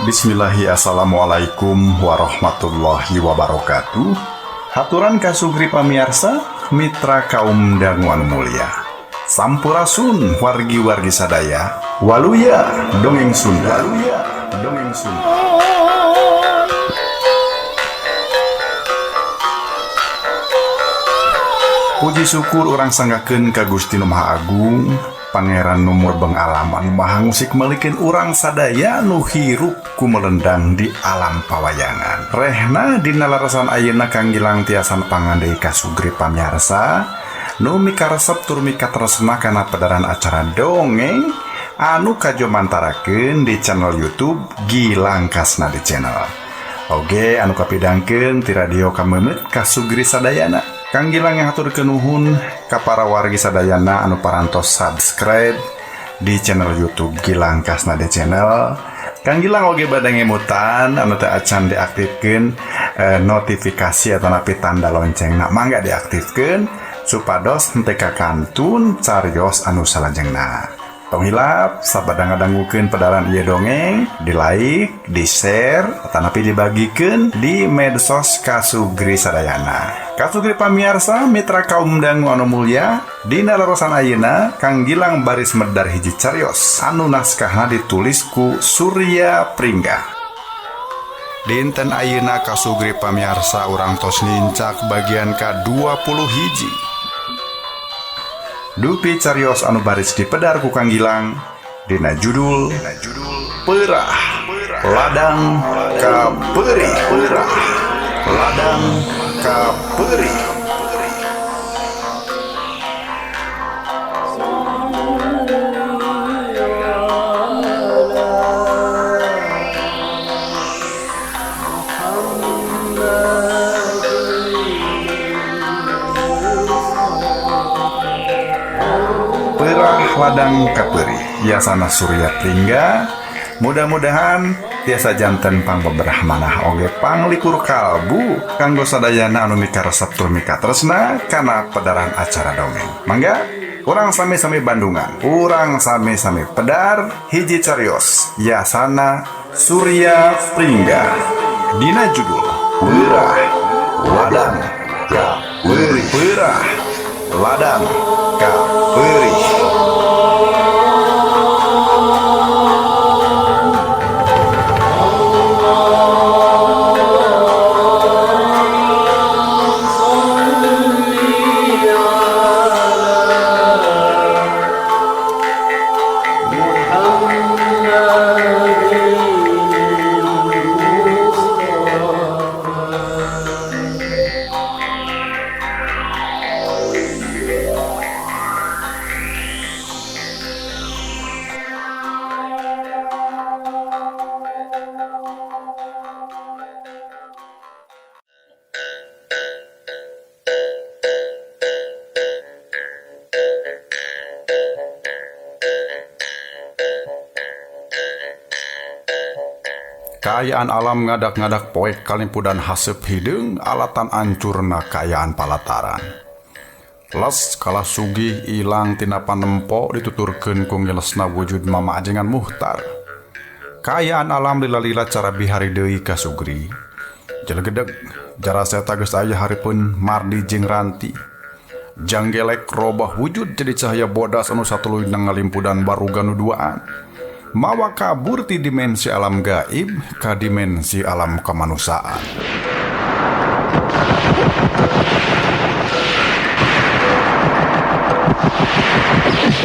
Bismillahi assalamualaikum warahmatullahi wabarakatuh. Haturan kasugri pamiarsa, mitra kaum danguan mulia. Sampurasun wargi-wargi sadaya, waluya dongeng Sunda. Puji syukur orang sanggakeun ka Gusti Nu Maha Agung, Pangeran Numur Beng Alam anu maha musik melikeun urang sadaya nu hirup kumelendang di alam pawayangan. Rehna dina larasan ayeuna Kang Gilang tiasan pangandai kasugri pamiarsa nu mikaresep tur mikatresna kana pedaran acara dongeng anu kajomantarakeun di channel YouTube Gilang Kasna di channel. Oge anu kapidangkeun ti radio Kamemet kasugri sadayana. Kang Gilang yang haturkeun nuhun ka para wargi sadayana anu parantos subscribe di channel YouTube Gilang Kasna di channel. Kang Gilang oge bade ngemutan anu teu acan diaktifkeun notifikasi atau napi tanda loncengna mangga diaktifkeun supados henteu kakantun cariyos anu salajengna. Tong hilap sabadang-dangukeun pedaran ieu dongeng, di like, di share, atau napi dibagikeun di medsos kasugri sadayana. Kasugri pamiarsa mitra kaum dangu anu mulya, dina larasan ayeuna Kang Gilang baris medar hiji cariyos anu naskahna ditulis ku Surya Pringga. Dinten ayeuna kasugri pamiarsa urang tos nincak bagian ka-20 hiji. Dupi cariyos anu baris dipedar ku Kang Gilang dina judul Peurah Ladang Kapeurih. Ladang Kapeurih. Ladang Kapeurih yasana Surya Pringga. Mudah-mudahan tiasa janten pangbeberah manah oge panglikur kalbu kanggo sadayana anu mikaresep tur mikatresna kana pedaran acara dongeng. Mangga urang sami-sami bandungan, urang sami-sami pedar hiji cariyos yasana Surya Pringga dina judul Peurah Ladang Kapeurih. Peurah Ladang Kapeurih. Kaayaan alam ngadak-ngadak poek kalimpudan haseup hideung alatan ancurna kaayaan palataran. Les kalah sugih ilang tina panempo dituturkeun ku ngilesna wujud mamaajengan muhtar. Kaayaan alam lila-lila cara bihari deui kasugri. Jelegedeg jarasa eta geus aya hareupeun Mardi jeung Ranti. Janggelek robah wujud jadi cahaya bodas anu satuluy ngalimpudan baruga nu duaan. Mawa kabur ti dimensi alam gaib ka dimensi alam kemanusiaan.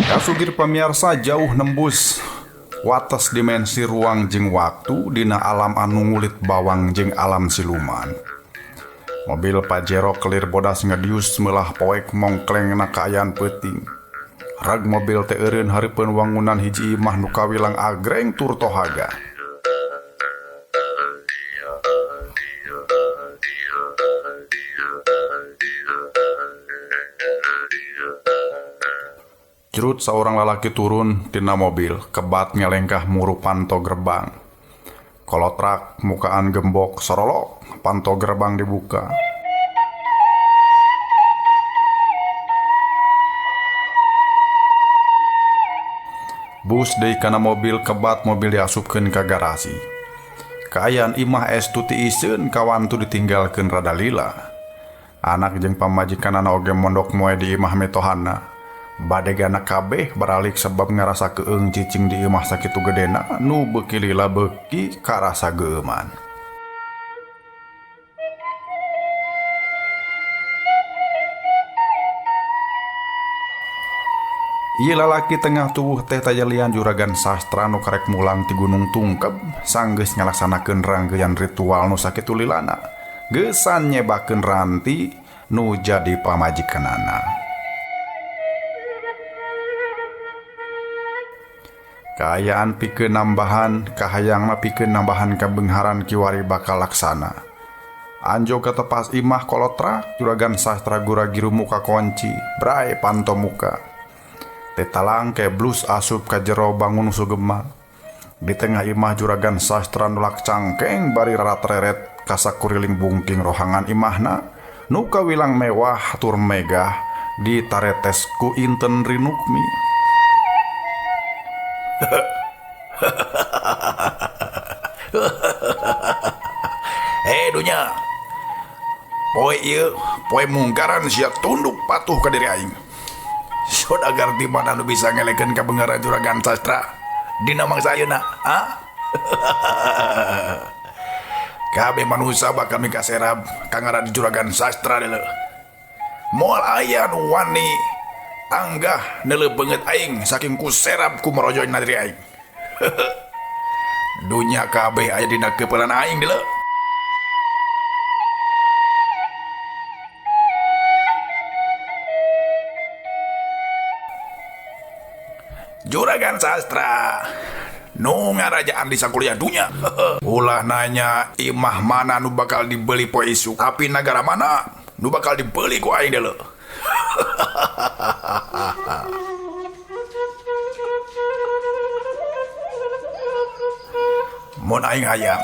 Kasugir pamiarsa jauh nembus wates dimensi ruang jeung waktu dina alam anu ngulit bawang jeung alam siluman. Mobil Pajero kelir bodas ngadius meulah poek mongklengna kaayaan peuting. Rag mobil teh eureun hareupeun wangunan hiji imah nu kawilang agreng tur tohaga. Cerut saurang lalaki turun tina mobil, kebat ngelengkah muru panto gerbang. Kolotrak mukaan gembok sorolok, panto gerbang dibuka. Bus deui kana mobil, kebat mobil diasupkeun ka garasi. Kaayaan imah estu ti iseun kawantu ditinggalkeun rada lila. Anak jeung pamajikanana oge mondok moe di imah metohanna. Bade gana kabeh beralik sebab ngarasa keung cicing di imah sakitu gedena nu beuki lila beuki karasa geuman. Ieu lalaki tengah tubuh teh tajalian juragan sastra nu karek mulang ti Gunung Tungkeb sanggeus ngalaksanakeun ranggeyan ritual nu sakitu lilana. Geusan nyebakeun ranti nu jadi pamajikanana. Kaayaan pikeun nambahan, kahayangna pikeun nambahan kabeungharan kiwari bakal laksana. Anjo ketepas imah kolotra, juragan sastra gura-giru muka konci, bray panto muka. Tetalang ke blus asup ka jero bangun sugema. Di tengah imah juragan sastra nulak cangkeng bari rarat-reret kasakuriling bungking rohangan imahna nu kawilang mewah tur megah ditaretes ku Inten Rinukmi. Dunya poe ieu poe mungkaran sia tunduk patuh ka diri aing. Saudagar di mana nu bisa ngelekeun kabeungaran juragan sastra dina mangsa ayeuna, ha? Kabeh manusia bakal mika serab kangaran juragan sastra deuleu. Moal aya nu wani anggah neuleuh beungeut aing saking ku serab ku marojoina diri aing. Dunya kabeh aya dina keupelan aing deuleu. Juragan sastra nu ngarajaan di sakuliah dunya. Ulah nanya imah mana nu bakal dibeli poe isuk, tapi negara mana nu bakal dibeli ku aing deuleu. Mun aing hayang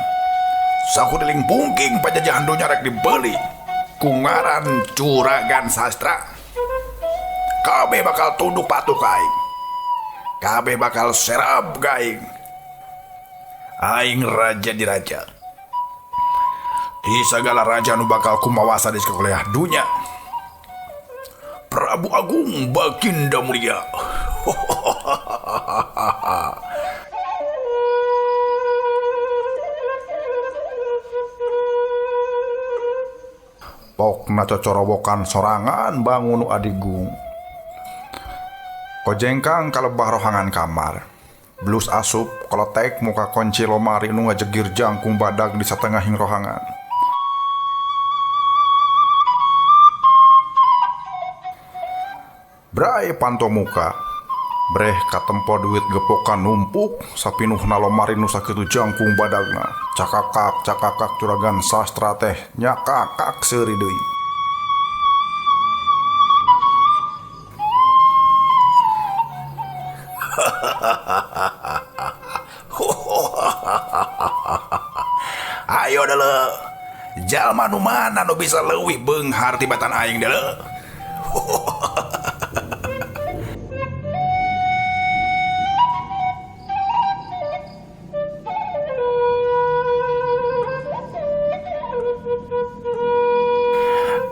sakuriling bungking pajajahan dunya rek dibeli ku ngaran juragan sastra, kabeh bakal tunduk patuh ka aing. Kabeh bakal serab ka aing. Aing raja di raja. Di segala raja nu bakal kumawasa di sakuliah dunya. Prabu Agung Baginda Mulia. Pokna cocorowokan sorangan bangun nu adigung. Kojengkang kalebah rohangan kamar. Blus asup kolotek muka kunci lomari nu ngajegir jangkung badag di satengahing rohangan. Bray panto muka. Breh katempo duit gepokan numpuk sapinuhna lomari nu sakitu jangkung badagna. Cakakak juragan sastra teh nyakakak seuri deui. Ayo deuleu, jalma nu mana nu bisa leuwih beunghar tibatan aing deuleu.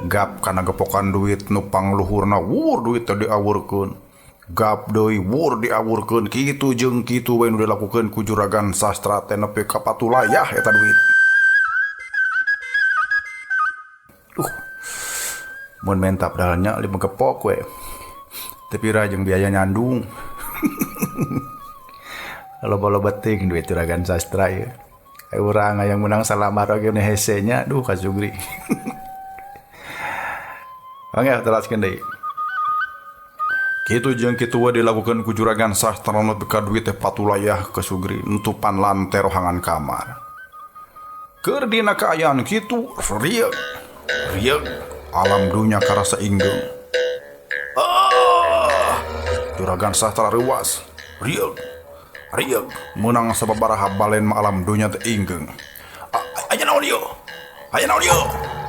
Gap kana gepokan duit nu pangluhurna wur duit teh diawurkeun. Gap deui wur diawurkeun kitu jeung kitu we nu dilakukeun ku juragan sastra teh nepi ka patulayah eta duit. Mun mentap dahalnya 5 gepok we. Tapi jeung biaya nyandung. Loba-loba teuing duit juragan sastra ya. Urang aya menang salamar oge nu hesenya duh kasugri. Oke, teraskeun deui. Kitu jeung kitu we dilakukeun ku juragan sastra nu beka duit teh patulayah kasugri nutupan lantai rohangan kamar. Keur dina kaayaan kitu rieu alam dunya karasa inggeng. Juragan sastra reuwas. Rieu menang sababaraha balen ma alam dunya teh inggeng. Aya naon ieu?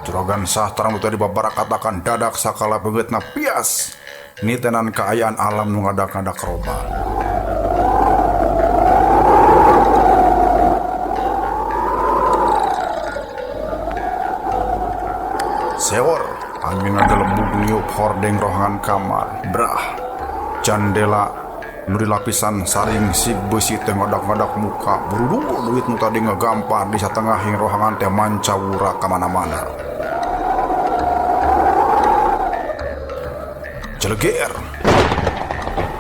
Juragan sastra nu tadi babarakatakan dadak sakala beungeutna pias. Nitenan kaayaan alam nu ngadak-ngadak roba. Seor angin ngagelembug niup hordeng rohangan kamar. Brah, jandela nu di lapisan saring si besi teh ngodak-ngodak muka. Buru-buru duit nu tadi ngagampar di satengahing rohangan teh mancawura kamana-mana. Celeger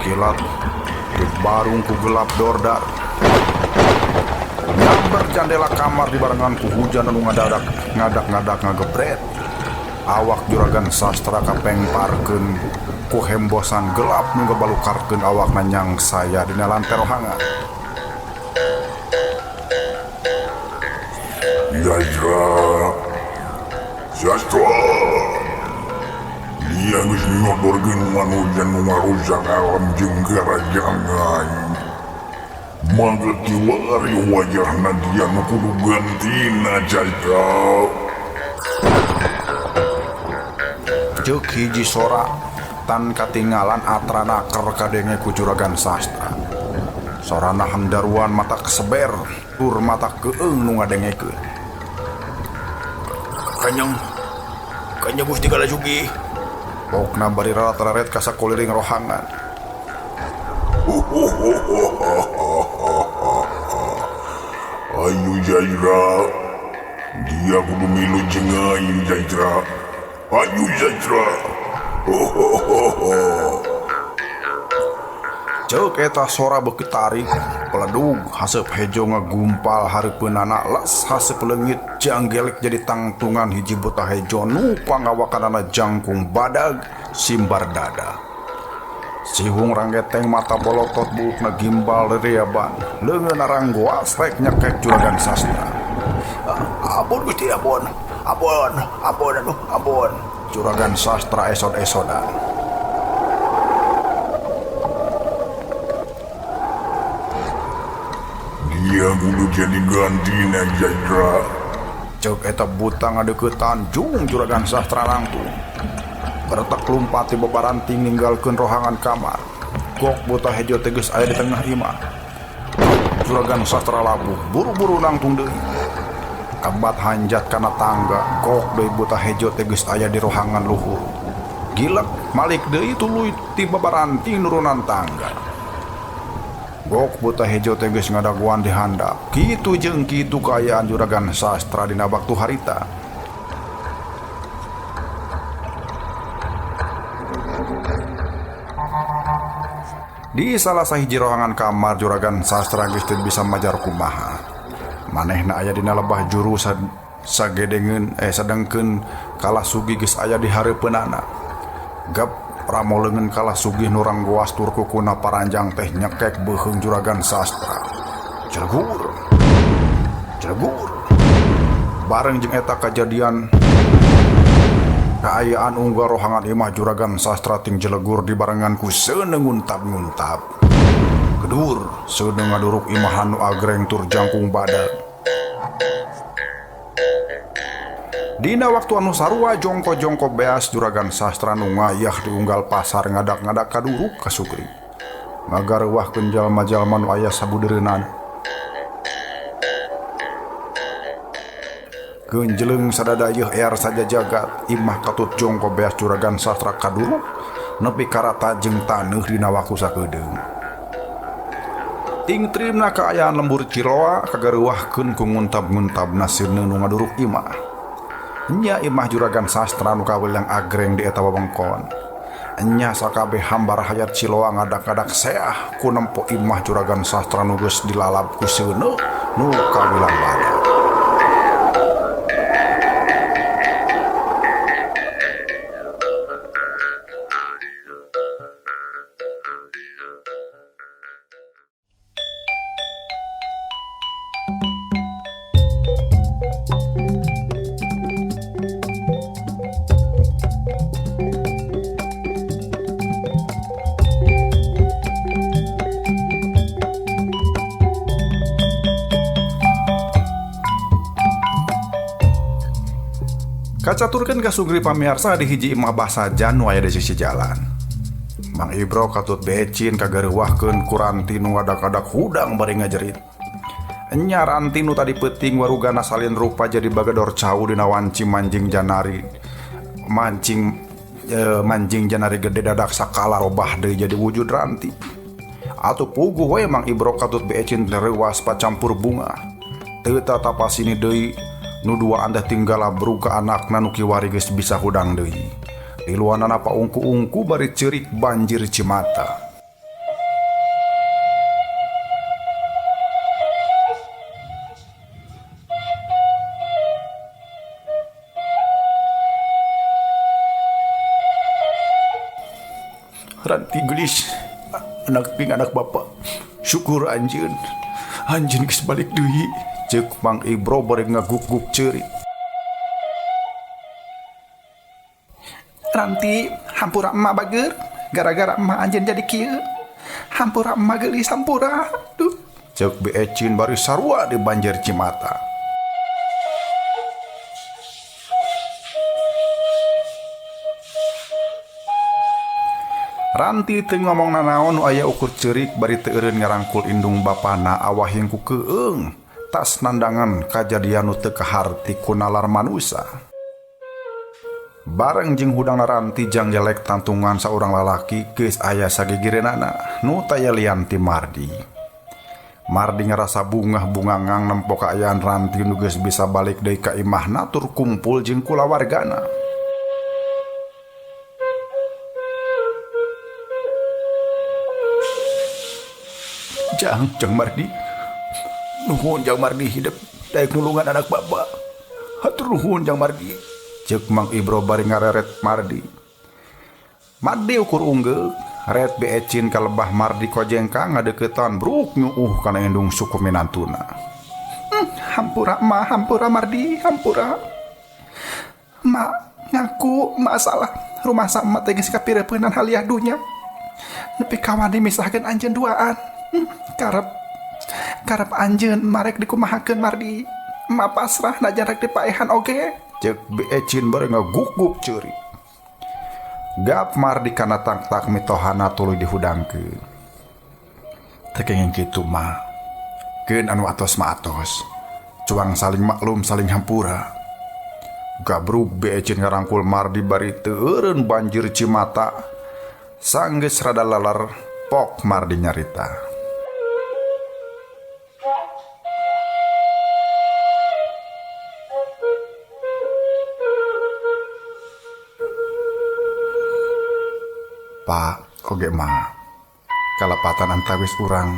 kilat barung ku gelap dordar. Nyamber jandela kamar di barengan ku hujan anu ngadak-ngadak ngagebret. Awak juragan sastra kapengparkeun ku hembosan gelap nu ngabalukarkeun awak nanyang saya dina lantai rohangan. Sastra dia geus nyodorkeun manujan nu ngarusak alam jeung karajangan. Mangga kiwari wajahna dia nu kudu gantina Sastra. Ceuk hiji sora tan katinggalan atrana ker kadenge ku juragan sastra. Sorana handaruan mata keseber, tur mata keung nu ngadengekeun. Kanyang Gusti Kalasugi. Pokna bari rarat-raret ka sakuliring rohangan. Ayo Jaira, dia kudu milu jeung aing Jaira. Ayo Jaira. Ceuk eta sora beuki tarik peledug haseup hejo ngagumpal hareupeunana les haseup leungit janggelek jadi tangtungan hiji buta hejo nu pangawakanana jangkung badag simbar dada. Sihung ranggeteng mata bolotot buukna gimbal rereaban leungeun aranggoas rek nyekek juragan sastra. Ampun Gusti, ampun. Juragan sastra esod-esodan. Dia kudu jadi gantina Jaira. Ceuk eta buta ngadeuketan jung juragan sastra langtung. Bertek lumpat ti bebaranting ninggalkeun rohangan kamar. Gok buta hejo teges aya di tengah imah. Juragan sastra labuh buru-buru langtung deui. Kabat hanjat kana tangga. Gok deui buta hejo teges aya di rohangan luhur. Gilek malik deui tuluy ti bebaranting nurunan tangga. Gok buta hejo teges ngadaguan di handap. Kitu jeung kitu kaayaan juragan sastra dina waktu harita. Di salah sahiji rohangan kamar juragan sastra geus teu bisa majar kumaha. Manehna aya dina lebah juru sagedengeun sadengkeun Kalasugi geus aya di hareupeunana. Gap pramoleungeun Kalasugi nu ranggoas tur kukuna paranjang teh nyekek beuheung juragan sastra. Jelegur. Bareng jeung eta kajadian kaayaan unggah rohangan imah juragan sastra ting jelegur dibarengan ku seuneu nguntap-nguntap. Kedur seuneu ngaduruk imahan nu agreng tur jangkung badan. Dina waktu anu sarua jongko-jongko beas juragan sastra nu ngayah di unggal pasar ngadak-ngadak kaduruk ka Sugri. Ngagareuwahkeun jalma-jalma nu aya sabudeureunana. Genjeleng sadada yeuh ear saja jagat imah katut jongko beas juragan sastra kaduruk nepi karata jeung taneuh dina waktu sakedeung. Ting trimna kaayaan lembur Ciloa kagareuwahkeun ku nguntab-nguntabna sirneun nu ngaduruk imah. Nya imah juragan sastra nu kawelang agreng di eta wewengkon. Nya sakabeh hamba rakyat Ciloa ngadak-ngadak seah ku nempo imah juragan sastra nu geus dilalap ku seuneu nu kawelang badan. Kacaturkeun ka Sugri pamiarsa di hiji imah basajan nu aya di sisi jalan. Mang Ibro katut becin kagareuwahkeun ku Ranti nu ngadak-ngadak hudang bari ngajerit. Enya Ranti nu tadi peuting warugana salin rupa jadi bagador cau dina wanci manjing janari mancing janari gede dadak sakala robah deui jadi wujud ranti. Atuh puguh we Mang Ibro katut beecin leuwas pacampur bunga. Teu tatapasini deui nu dua anda tinggala beruga anakna nu kiwari geus bisa hudang deui. Diluanana pa ungku-ungku bari ceurik banjir Cimata. Ranti gelis anak ping anak bapak syukur anjeun geus balik deui ceuk Mang Ibro bari ngaguk-guk ceurik. Ranti hampura emak bager gara-gara emak anjeun jadi kieu. Hampura emak geulis hampura. Duh, ceuk beecin bari sarua di banjir Cimata. Ranti teu ngomong nanaon nu aya ukur ceurik bari teu eureun ngarangkul indung bapana awahing ku keung tas nandangan kajadian nu teu kaharti ku nalar manusa. Bareng jeung hudangna Ranti jang jelek tantungan saurang lalaki geus aya sagigireunana nu taya lian ti Mardi. Mardi ngarasa bungah-bungangang nempo kaayaan Ranti nu geus bisa balik deui ka imahna tur kumpul jeung kulawargana. Jang Mardi. Nuhun Jang Mardi hidup daek nulungan anak bapak. Hatur nuhun Jang Mardi. Ceuk Mang Ibro bari ngareret Mardi. Mardi ukur unggul, ret beecin ka lebah Mardi kojengka ngadeuketan bruk nyuuh kana indung suku minantuna. Hampura emak, hampura Mardi, hampura. Emak ngaku emak salah. Rumah sama teh geus kapireupeunnan haliah dunya. Nepi kawan dimisahkeun anjeun duaan. Karep anjeun marek dikumahakeun Mardi. Emak pasrah najan rek dipaehan oge. Ceuk beecin bari ngaguk-guk ceurik. Gap Mardi kana tak mitohana tuluy dihudangkeun. Teu kenging kitu mah. Keun anu atos mah atos. Cuang saling maklum saling hampura. Gabruk beecin ngarangkul Mardi bari teu eureun banjir Cimata. Sanggeus rada lalar pok Mardi nyarita. Pak, oge mah kalepatan antawis urang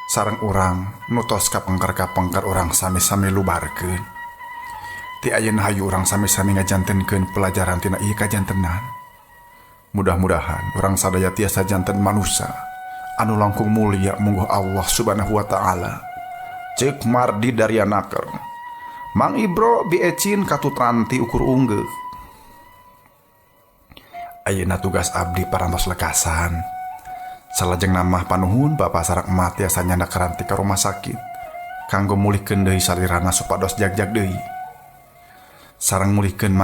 sareng urang nutos kapengker urang sami-sami lubarkeun. Ti ayeuna hayu urang sami-sami ngajantenkeun pelajaran tina ieu kajantenan. Mudah-mudahan urang sadaya tiasa janten manusia anu langkung mulia mungguh Allah Subhanahu wa taala. Ceuk Mardi dari anaker. Mang Ibro beecin katut Ranti ukur unggeuh. Ayeuna tugas abdi parantos lekasan. Salajeng namah panuhun Bapak sareng emat tiasa nyandak Ranti ka rumah sakit kanggo mulihkeun deui salirana supados jag-jag deui. Sareng mulihkeun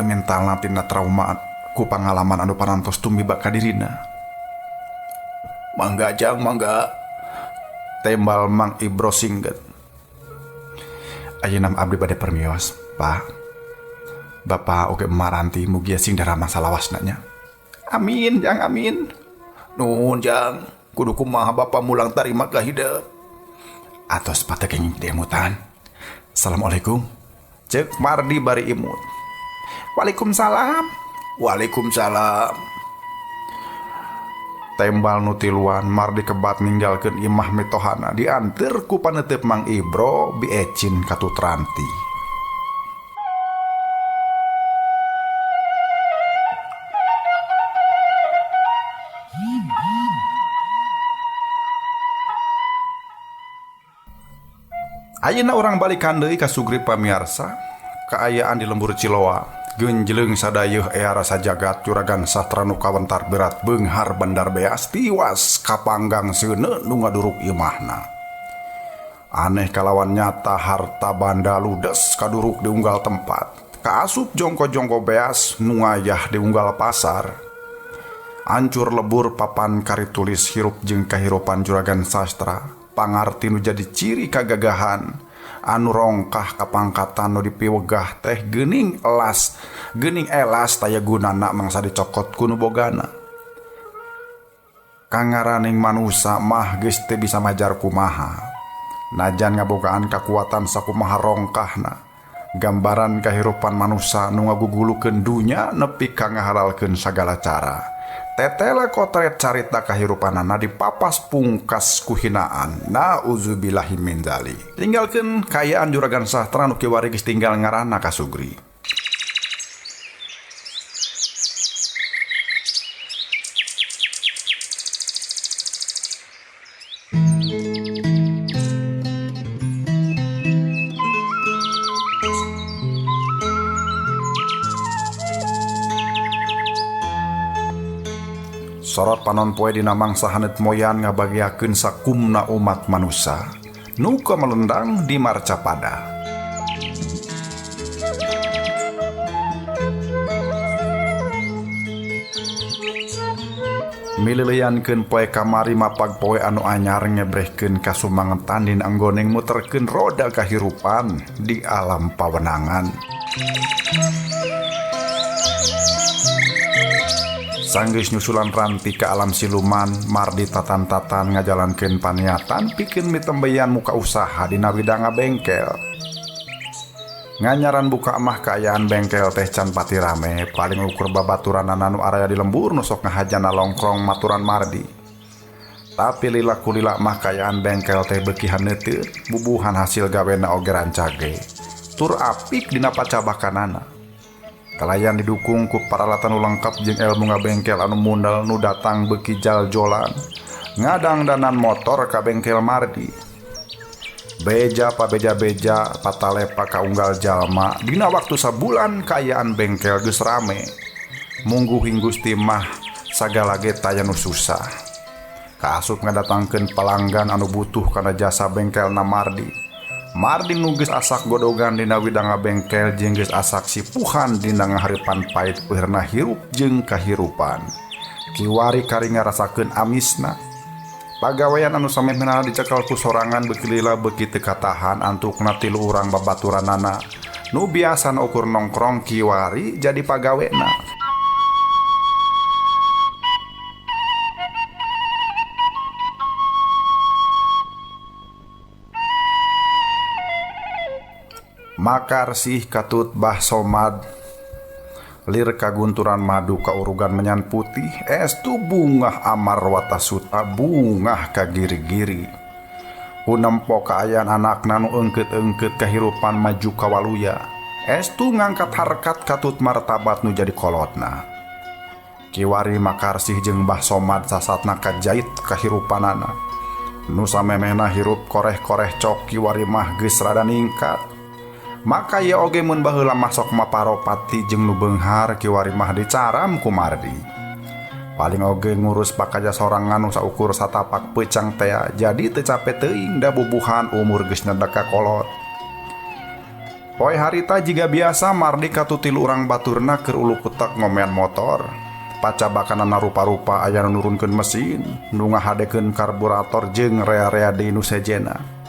mentalna tina trauma ku pangalaman anu parantos tumiba ka dirina. Mangga Jang, mangga. Tembal Mang Ibro singget. Ayeuna abdi bade permios, Pak. Bapak oge emak Ranti mugia sing dara masalah wasnanya. Amin, Jang, amin. Nuhun Jang, kudu kumaha bapak mulang tarima ka hidup. Atos pateh kenging demutan. Assalamualaikum. Ceuk Mardi bari imut. Waalaikumsalam. Waalaikumsalam. Tembal nutiluan Mardi kebat ninggalkeun imah mitohana dianteur ku paneuteup Mang Ibro beecin katut Ranti. Ayeuna urang balikan deui ka sugri pamiarsa kaayaan di lembur Ciloa. Genjleung sadayeuh eara sajagat juragan sastra nu kawentar berat beunghar Bandar Beas tiwas kapanggang seuneu nu ngaduruk imahna. Aneh kalawan nyata harta banda ludes kaduruk di unggal tempat. Kaasup jongko-jongko beas nu ngayah di unggal pasar. Ancur lebur papan karitulis hirup jeung kahirupan juragan sastra. Pangarti nu jadi ciri kagagahan anu rongkah kapangkatan nu dipiwegah teh geuning elas taya gunana mangsa dicokot ku nu bogana. Kangaraning manusa mah geus teu bisa majar kumaha. Najan ngabogaan kakuatan sakumaha rongkahna, gambaran kahirupan manusa nu ngagugulukeun dunya nepi ka ngahalalkeun sagala cara. Tetela kotret carita kahirupanana dipapas pungkas kuhinaan. Nauzubillahi min dzalik. Tinggalkeun kayaan juragan sastra nu kiwari geus tinggal ngaranna ka Sugri. Sorot panon poe dina mangsa hanet moyan ngabagiakeun sakumna umat manusia nu melendang di Marcapada. Mililiankeun poe kamari mapag poe anu anyar ngebrehkeun kasumangetan dina anggoneng muterkeun roda kahirupan di alam pawenangan. Sanggeus nyusulan ranti ke alam siluman, Mardi tatan-tatan ngajalankeun paniatan pikeun mitembeyan muka usaha dina widang bengkel. Nganyaran buka mah kaayaan bengkel teh can pati rame, paling ukur babaturanana nu araya di lembur nu sok ngahajana longkrong maturan Mardi. Tapi lila mah kaayaan bengkel teh beuki haneuteu, bubuhan hasil gawena oge rancage. Tur apik dina pacabakanana. Kalayan didukung ku peralatan nu lengkap jeung ilmu ngabengkel anu mundal nu datang beuki jal-jolan ngadangdanan motor ka bengkel Mardi. Beja pabeja-beja patalepa ka unggal jalma dina waktu sabulan kaayaan bengkel geus rame. Mungguhing Gusti mah sagala ge taya nu susah. Kaasup ngadatangkeun pelanggan anu butuh kana jasa bengkelna Mardi. Mardi nugas asak godogan dina widang bengkel jeung geus asak sipuhan dina ngaharipan pait peurna hirup jeung kahirupan. Kiwari kari ngarasakeun amisna. Pagawean anu samemehna dicekel ku sorangan beuki lila beuki teu katahan antukna 3 urang babaturanana nu biasa ukur nongkrong kiwari jadi pagawena. Makarsih katut Bah Somad lir kagunturan madu ka urugan menyan putih estu bungah amar watasuta bungah kagiri-giri unempo kaayaan anakna nu eungkeut-eungkeut kahirupan maju kawaluya estu ngangkat harkat katut martabat nu jadi kolotna. Kiwari Makarsih jeung Bah Somad sasatna kajait kahirupanana nu samemehna hirup koreh-koreh cok kiwari mah geus rada ningkat. Maka ya oge mun baheula masok maparopati jeung nu beunghar kiwari mah dicaram ku Mardi. Paling oge ngurus pakaja sorangan nu saukur satapak peucang teh jadi teu cape teuing da bubuhan umur geus nedak ka kolot. Poe harita jiga biasa Mardi katutil urang baturna keur ulu kutek ngomean motor. Pacabakanana rupa-rupa aya nu nurunkeun mesin, nu ngahadekeun karburator jeung rea-rea deui nu sejena.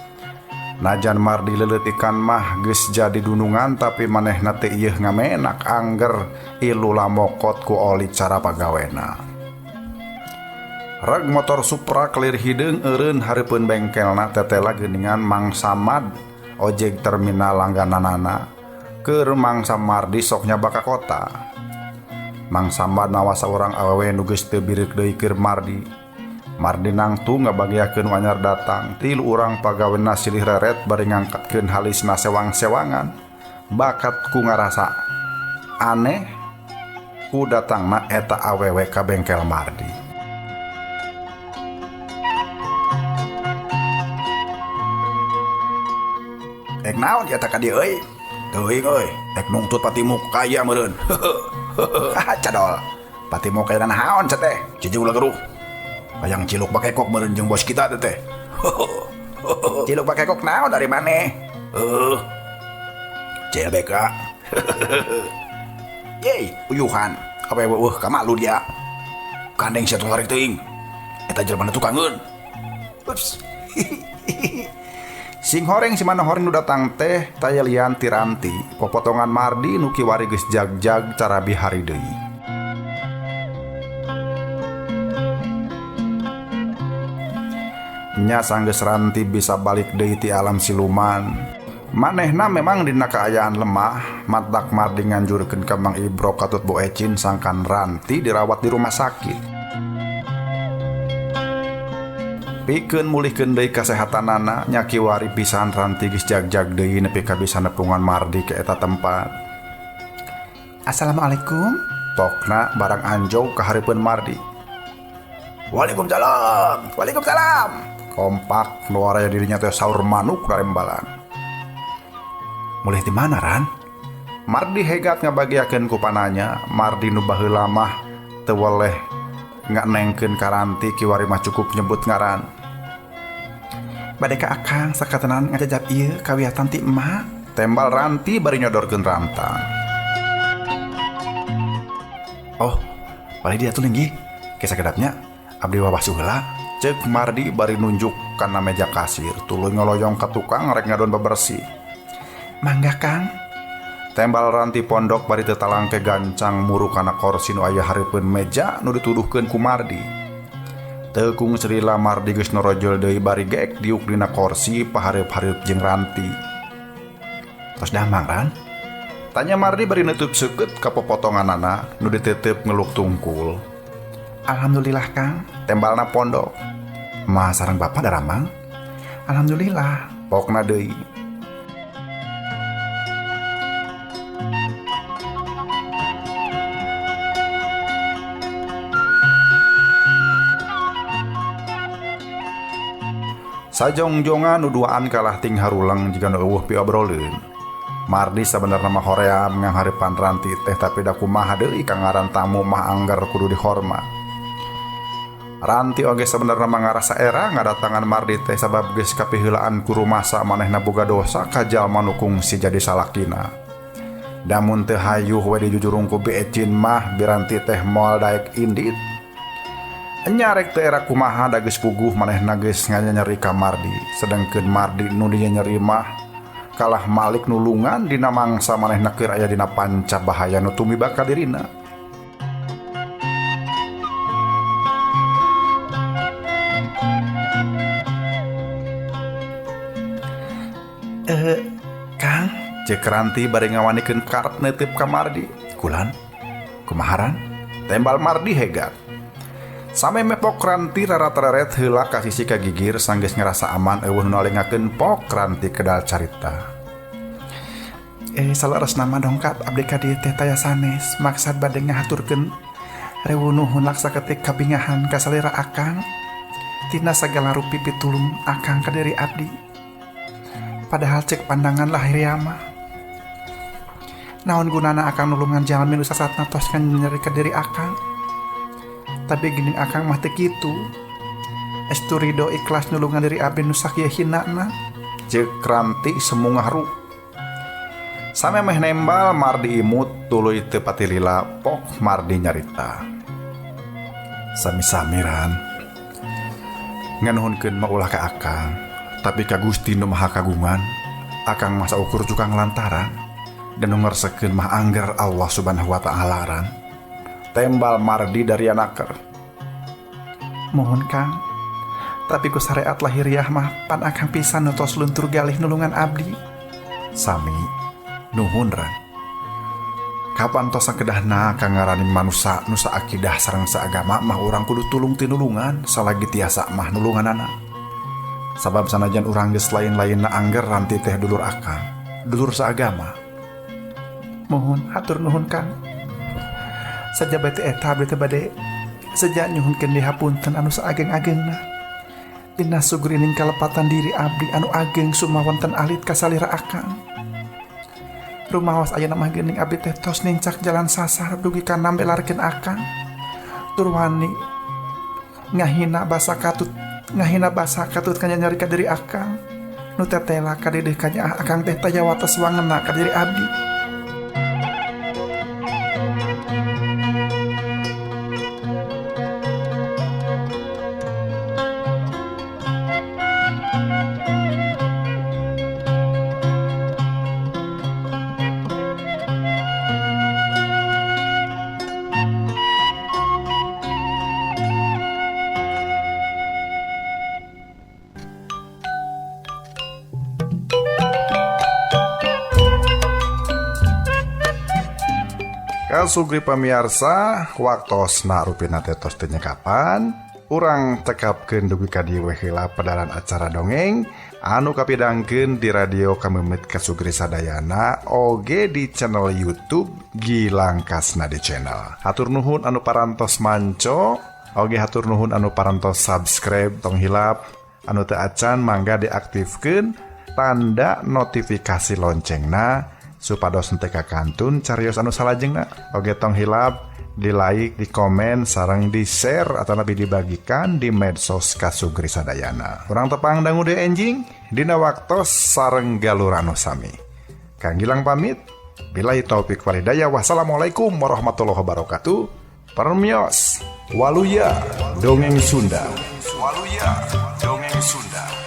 Najan Mardi leleutikan mah geus jadi dunungan tapi manehna teu ieu ngamenak angger ilu lamokot ku oli cara pagawena. Reg motor Supra kelir hideung eureun hareupeun bengkelna tetela geuningan Mang Samad ojek terminal langgananana keur Mang Samardi sok nyoba ka kota. Mang Samad nawasa urang awewe nu geus teu bireuk deui keur Mardi. Mardi nangtu ngabagiakeun anyar datang 3 urang pagawena silih reret bari ngangkatkeun halisna sewang-sewangan bakat ku ngarasa aneh ku datangna eta awewe ka bengkel Mardi. Ek naon eta ka dieu euy? Teuing euy, ek nungtut patimu kaya meureun. Cadol. Patimu kaya naon cenah? Cicing ulah geruh. Bayang ciluk bakekok meureun jeung bos kita teh. Ciluk bakekok naon dari maneh? CLBK. Yey, uyuhan. Awewe ka malu dia. Kandeng sia tong tarik teuing. Eta jelema tukangeun. Ups. Sing horeng si mana horeng nu datang teh taya lian tiranti popotongan Mardi nuki wari geus jag-jag cara bihari deui. Nya sanggeus Ranti bisa balik deui ti alam siluman. Manehna memang dina kaayaan lemah, matak Mardi nganjurkeun ka Mang Ibro katut Bu Ecin sangkan Ranti dirawat di rumah sakit. Pikeun mulihkeun deui kasehatanana, nya kiwari pisan Ranti geus jag-jag deui nepi ka bisa nepungan Mardi ke eta tempat. Assalamualaikum. Tokna barang anjou ka hareupeun Mardi. Waalaikumsalam. Waalaikumsalam. Kompak nu area dirinya teh saur manuk darembalan. Mulih di mana Ran? Mardi hegat ngabagiakeun ku pananya. Mardi nu baheula mah teu weleh nganengkeun ka Ranti kiwari mah cukup nyebut ngaran. Bade ka akang sakatenan ngajajab ieu kawiatan ti emak. Tembal Ranti bari nyodorkeun rantang. Oh, bari dia tuh linggi. Kisah kedapnya abdi wabasuh heula. Cek Mardi bari nunjuk kana meja kasir. Tuluy ngoloyong ka tukang rek ngadon bebersih. Mangga Kang. Tembal Ranti pondok bari teu talangke gancang muru kana kursi nu aya hareupeun meja nu dituduhkeun ku Mardi. Teu kung cerila Mardi geus norojol deui bari geek diuk dina kursi pahareup-hareup jeung Ranti. Tos damang Ran? Tanya Mardi bari neutup seukeut ka popotonganana nu diteuteup ngeluk tungkul. Alhamdulillah Kang. Tembalna pondok. Mah sareng Bapak daramang? Alhamdulillah. Pokna deui. Sajongjongan nu duaan kalah ting harulang jika nu eueuh piobrolkeun. Mardi sabenerna mah hoream nganghareupan Ranti teh tapi da kumaha deui ka ngaran tamu mah anggar kudu dihormat. Ranti oge sabenerna mah ngarasa era ngadatangan Mardi teh sabab geus kapiheulaan ku rumasa manehna boga dosa ka jalma nu kungsi jadi salakina. Damun teu hayuh we dijujurung ku Beecin mah Biranti teh moal daek indit. Nyarek teu era kumaha da geus puguh manehna geus nganyeri ka Mardi, sedengkeun Mardi nu dieu nyeri mah kalah malik nulungan dina mangsa manehna keur aya dina panca bahaya nu tumiba ka dirina. Kang, Cek Ranti bari ngawanikeun karet neuteup ka Mardi. Kulan, kumaha Ran? Tembal Mardi hegat. Same mepok Ranti rarat-raret heula ka sisi ka gigir sanggeus ngerasa aman eueuh nu nalengakeun pok Ranti kedal carita. Salaresna mah dongkat abdi ka dieu teh taya sanes maksad bade ngahaturkeun rewu nuhun laksa ketik kabingahan ka salira akang tina sagala rupi pitulung akang ka diri abdi. Padahal cek pandangan lahiriah mah naon gunana akang nulungan jalmi nu sasatna tos kan nyeri ka diri akang. Tapi gini akang mah teu kitu. Estu ridho ikhlas nulungan diri abdi nu sakieu hinana. Cek Ranti semu ngahruk. Same meh nembal Mardi imut tuluy teu pati lila pok Mardi nyarita. Sami-sami Ran. Nganuhunkeun mah ulah ka akang, tapi ka Gusti nu Maha Kagungan, akang masa ukur cukang lantaran dan nu ngarsekeun mah angger Allah Subhanahu wa taala Ran. Tembal Mardi dari anaker. Mohon Kang, tapi ku syariat lahiriah mah pan akang pisan nu tos luntur galih nulungan abdi. Sami nuhun Ran. Kapan tos sakedahna kang ngarani manusia nu saakidah sareng saagama mah urang kudu tulung tinulungan salagi tiasa mah nulunganana. Sabab sanajan urang geus lain-lainna angger Ranti teh dulur akang, dulur saagama. Mohon hatur nuhun Kang. Sajabati eta abdi teh bade sejak nyuhunkeun dihapunten anu saageng-agengna. Dina sugrining kalepatan diri abdi anu ageng sumawonten alit ka salira akang. Rumaos ayeuna mah geuning abdi teh tos nincak jalan sasar dugi ka nambelarkeun akang. Tur wani ngahina basa katut ka nyari ka diri akang. Nu tetela ka dedeh ka nyaah akang teh taya wates wangena ka diri abdi. sugri pamiarsa waktosna rupina tetos tenyekapan urang tekapkeun dugi ka dieu heula padaran acara dongeng anu kapidangkeun di radio Kamemit Kasugri Sadayana oge di channel YouTube Gilang Kasnadi Channel. Hatur nuhun anu parantos manco oge hatur nuhun anu parantos subscribe tong hilap anu teu acan mangga diaktifkeun tanda notifikasi loncengna supados henteu kakantun cariyos anu salajengna. Oge tong hilap di like, di komen, sareng di share atau lebih dibagikan di medsos Kasugri Sadayana. Urang tepang dangu de enjing dina waktos sareng galur anu sami. Kang Gilang pamit. Billahi taufik walhidayah. Wassalamualaikum warahmatullahi wabarakatuh. Permios Waluya Dongeng Sunda. Waluya Dongeng Sunda.